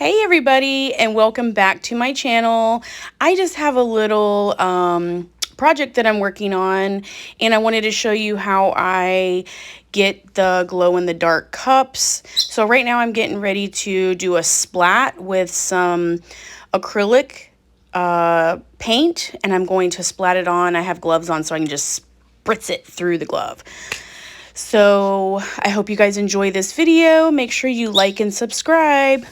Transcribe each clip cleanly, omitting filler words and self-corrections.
Hey everybody, and welcome back to my channel. I just have a little project that I'm working on, and I wanted to show you how I get the glow-in-the-dark cups. So right now I'm getting ready to do a splat with some acrylic paint, and I'm going to splat it on. I have gloves on so I can just spritz it through the glove. So I hope you guys enjoy this video. Make sure you like and subscribe.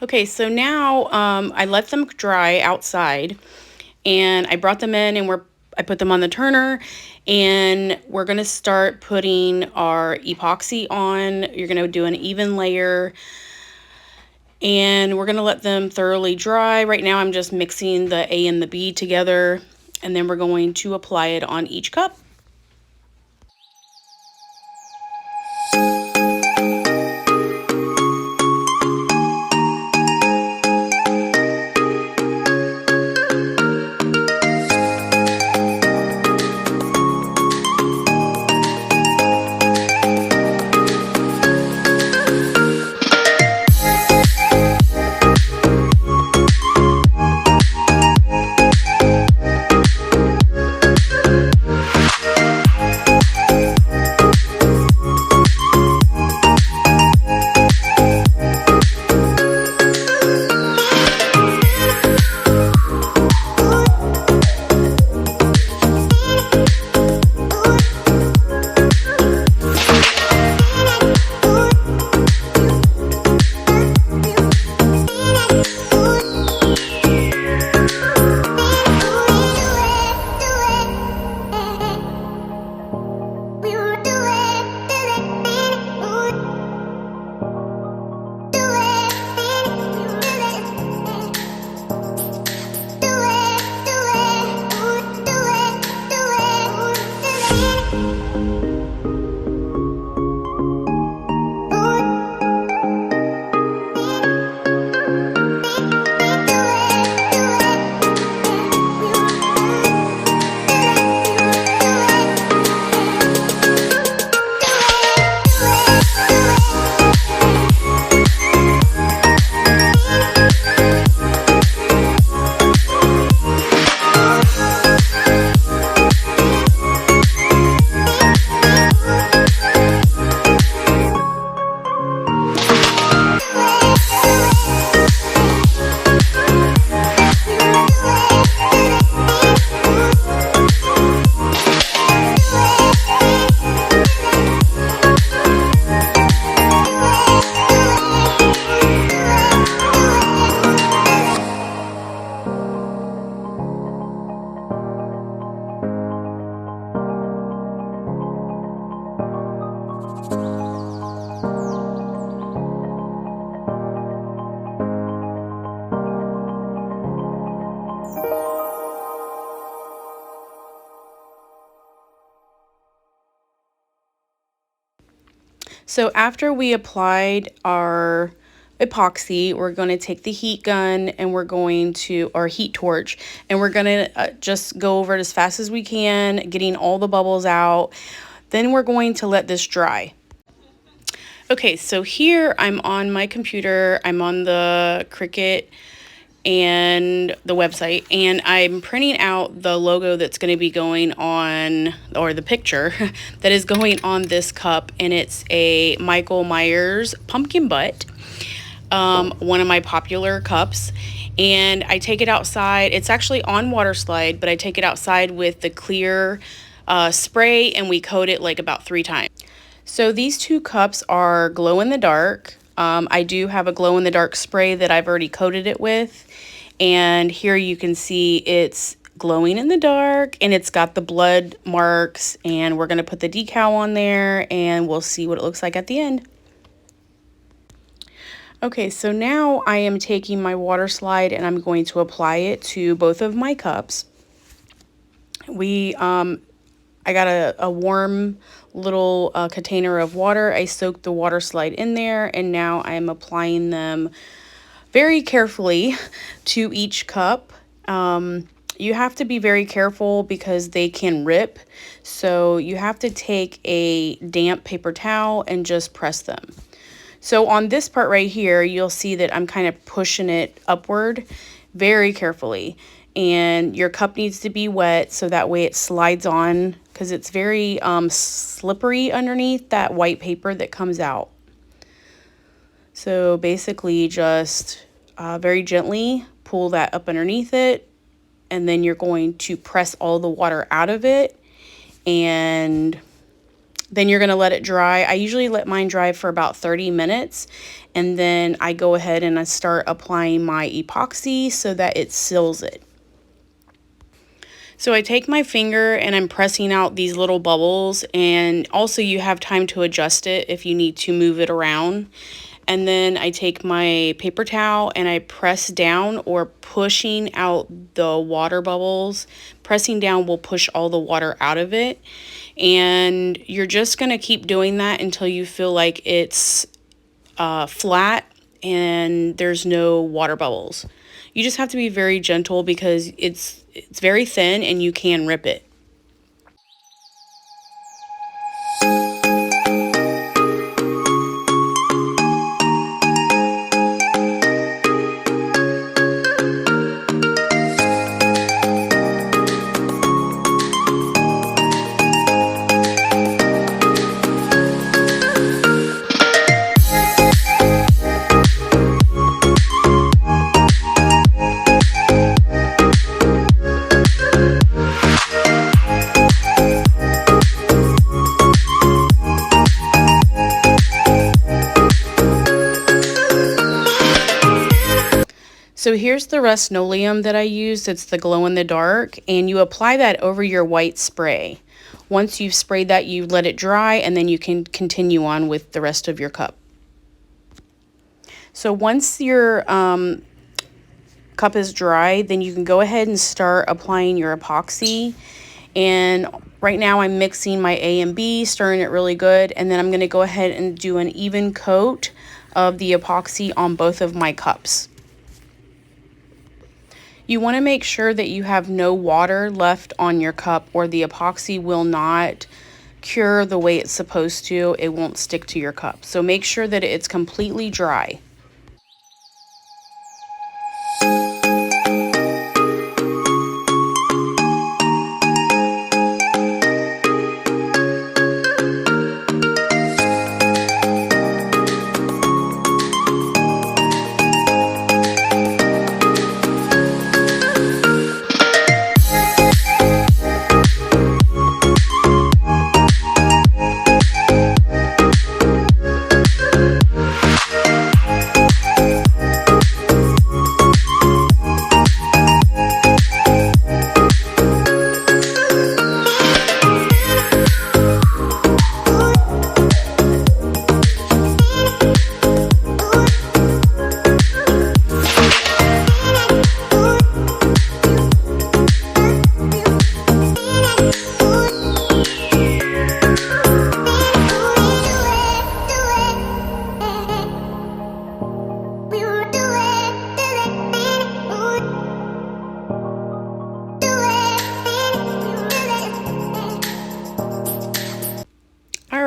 Okay, so now I let them dry outside, and I brought them in, and I put them on the turner, and we're gonna start putting our epoxy on. You're gonna do an even layer, and we're gonna let them thoroughly dry. Right now I'm just mixing the A and the B together, and then we're going to apply it on each cup. So after we applied our epoxy, we're going to take the heat gun and we're going to, or heat torch, and we're going to just go over it as fast as we can, getting all the bubbles out. Then we're going to let this dry. Okay, so here I'm on my computer, I'm on the Cricut and the website, and I'm printing out the logo that's going to be going on, or the picture that is going on this cup, and it's a Michael Myers pumpkin butt, one of my popular cups. And I take it outside. It's actually on Waterslide, but I take it outside with the clear spray, and we coat it like about 3 times. So these 2 cups are glow in the dark. I do have a glow in the dark spray that I've already coated it with, and here you can see it's glowing in the dark, and it's got the blood marks, and we're going to put the decal on there and we'll see what it looks like at the end. Okay, so now I am taking my Waterslide and I'm going to apply it to both of my cups. I got a warm little container of water. I soaked the Waterslide in there, and now I'm applying them very carefully to each cup. You have to be very careful because they can rip, so you have to take a damp paper towel and just press them. So on this part right here, you'll see that I'm kind of pushing it upward very carefully. And your cup needs to be wet so that way it slides on, because it's very slippery underneath that white paper that comes out. So basically just very gently pull that up underneath it, and then you're going to press all the water out of it, and then you're going to let it dry. I usually let mine dry for about 30 minutes, and then I go ahead and I start applying my epoxy so that it seals it. So I take my finger and I'm pressing out these little bubbles, and also you have time to adjust it if you need to move it around. And then I take my paper towel and I press down, or pushing out the water bubbles. Pressing down will push all the water out of it. And you're just going to keep doing that until you feel like it's flat and there's no water bubbles. You just have to be very gentle because it's very thin and you can rip it. So here's the Rust-Oleum that I used. It's the glow in the dark, and you apply that over your white spray. Once you've sprayed that, you let it dry, and then you can continue on with the rest of your cup. So once your cup is dry, then you can go ahead and start applying your epoxy. And right now I'm mixing my A and B, stirring it really good, and then I'm going to go ahead and do an even coat of the epoxy on both of my cups. You want to make sure that you have no water left on your cup, or the epoxy will not cure the way it's supposed to. It won't stick to your cup. So make sure that it's completely dry.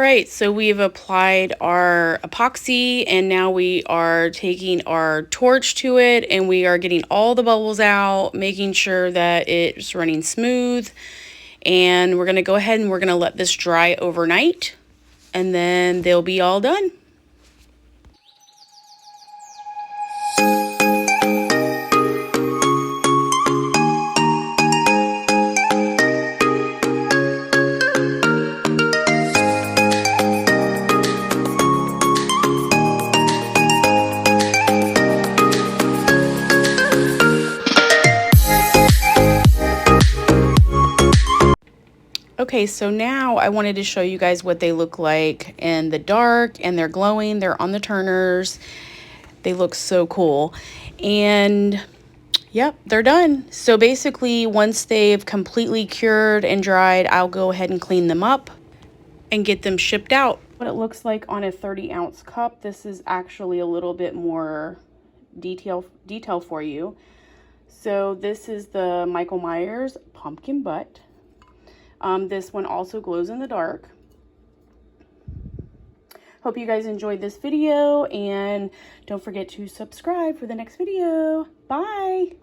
right, so we've applied our epoxy and now we are taking our torch to it and we are getting all the bubbles out, making sure that it's running smooth. And we're going to go ahead and we're going to let this dry overnight and then they'll be all done. Okay, so now I wanted to show you guys what they look like in the dark, and they're glowing. They're on the turners. They look so cool. And yep, they're done. So basically, once they've completely cured and dried, I'll go ahead and clean them up and get them shipped out. What it looks like on a 30-ounce cup. This is actually a little bit more detail for you. So this is the Michael Myers pumpkin butt. This one also glows in the dark. Hope you guys enjoyed this video, and don't forget to subscribe for the next video. Bye!